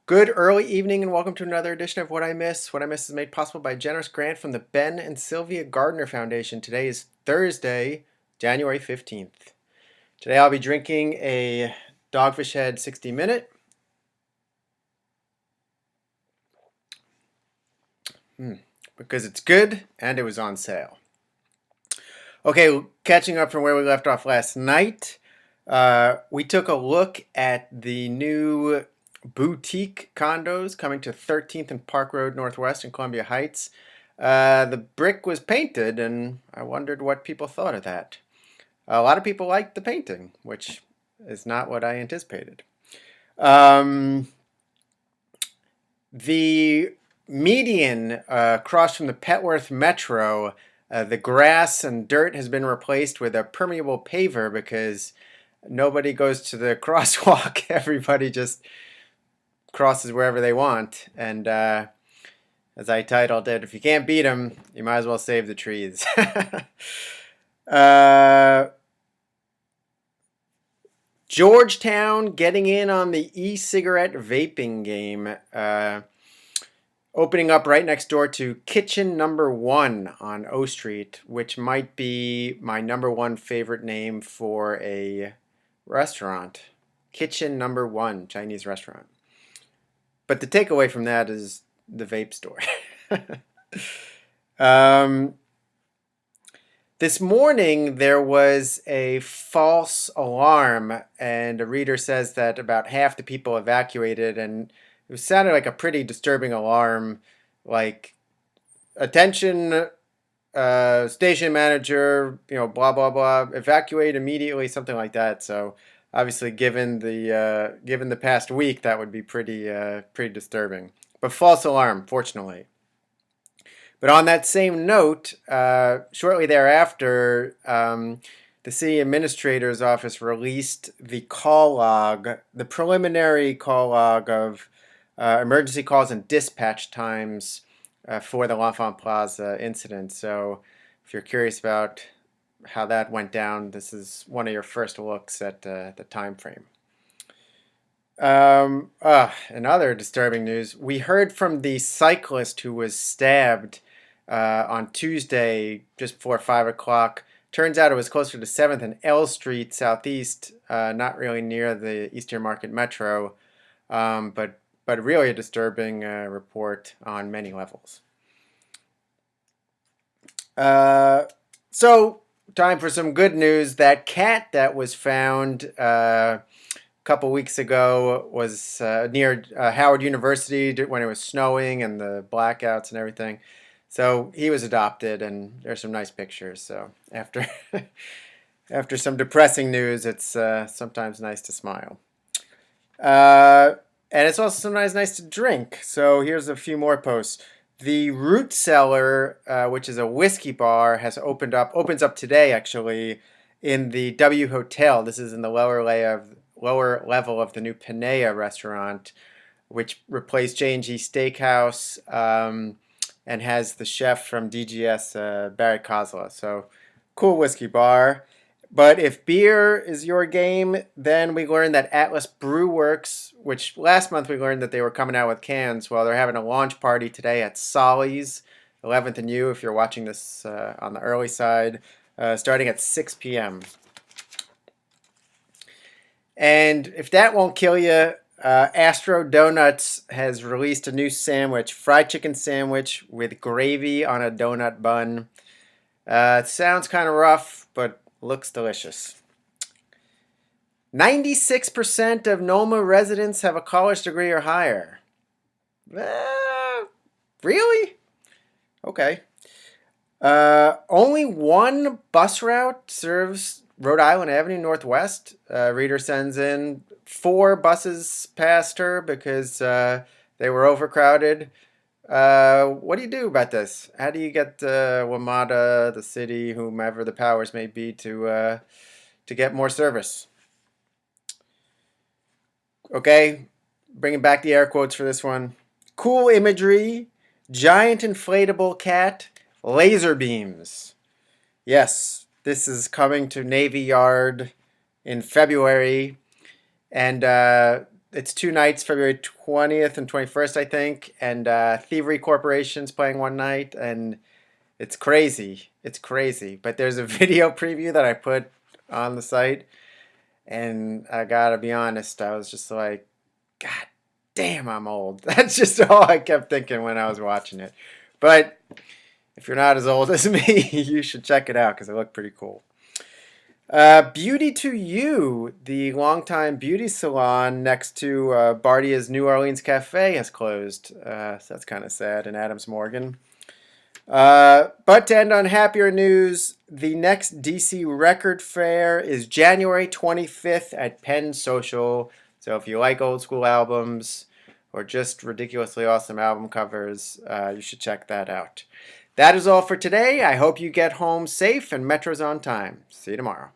Good early evening and welcome to another edition of What I Miss. What I Miss is made possible by a generous grant from the Ben and Sylvia Gardner Foundation. Today is Thursday, January 15th. Today I'll be drinking a Dogfish Head 60 Minute. Because it's good and it was on sale. Okay, catching up from where we left off last night, we took a look at the new boutique condos coming to 13th and Park Road Northwest in Columbia Heights. The brick was painted, and I wondered what people thought of that. A lot of people liked the painting, which is not what I anticipated. The median across from the Petworth Metro, the grass and dirt has been replaced with a permeable paver because nobody goes to the crosswalk. Everybody just crosses wherever they want. And as I titled it, if you can't beat them, you might as well save the trees. Georgetown getting in on the e-cigarette vaping game. Opening up right next door to Kitchen Number One on O Street, which might be my number one favorite name for a restaurant. Kitchen Number One, Chinese restaurant. But the takeaway from that is the vape store. This morning there was a false alarm, and a reader says that about half the people evacuated, and it sounded like a pretty disturbing alarm, like, attention, station manager, blah, blah, blah, evacuate immediately, something like that. So obviously, given the past week, that would be pretty disturbing. But false alarm, fortunately. But on that same note, shortly thereafter, the city administrator's office released the call log, the preliminary call log of emergency calls and dispatch times for the L'Enfant Plaza incident. So if you're curious about how that went down, this is one of your first looks at the time frame. In other disturbing news, we heard from the cyclist who was stabbed on Tuesday just before 5 o'clock. Turns out it was closer to 7th and L Street Southeast, not really near the Eastern Market Metro, but really a disturbing report on many levels. So, time for some good news. That cat that was found a couple weeks ago was near Howard University when it was snowing and the blackouts and everything. So he was adopted, and there's some nice pictures. So after after some depressing news, it's sometimes nice to smile. And it's also sometimes nice to drink. So here's a few more posts. The Root Cellar, which is a whiskey bar, opens up today actually in the W Hotel. This is in the lower level of the new Panea restaurant, which replaced J&G Steakhouse and has the chef from DGS, Barry Kozla. So cool whiskey bar. But if beer is your game, then we learned that Atlas Brew Works, which last month we learned that they were coming out with cans, well, they're having a launch party today at Solly's, 11th and U, if you're watching this on the early side, starting at 6 p.m. And if that won't kill you, Astro Donuts has released a new sandwich, fried chicken sandwich with gravy on a donut bun. It sounds kind of rough, but looks delicious. 96% of Noma residents have a college degree or higher. Really? Okay. Only one bus route serves Rhode Island Avenue Northwest. Reader sends in 4 buses past her because they were overcrowded. What do you do about this? How do you get WMATA, the city, whomever the powers may be, to get more service? Okay, bringing back the air quotes for this one. Cool imagery, giant inflatable cat, laser beams. Yes, this is coming to Navy Yard in February, and it's two nights, February 20th and 21st, I think, and Thievery Corporation's playing one night, and it's crazy. It's crazy. But there's a video preview that I put on the site, and I gotta be honest, I was just like, God damn, I'm old. That's just all I kept thinking when I was watching it. But if you're not as old as me, you should check it out because it looked pretty cool. Beauty to You, the longtime beauty salon next to Bardia's New Orleans Cafe, has closed. So that's kind of sad in Adams Morgan. But to end on happier news, the next DC Record Fair is January 25th at Penn Social. So if you like old school albums or just ridiculously awesome album covers, you should check that out. That is all for today. I hope you get home safe and Metro's on time. See you tomorrow.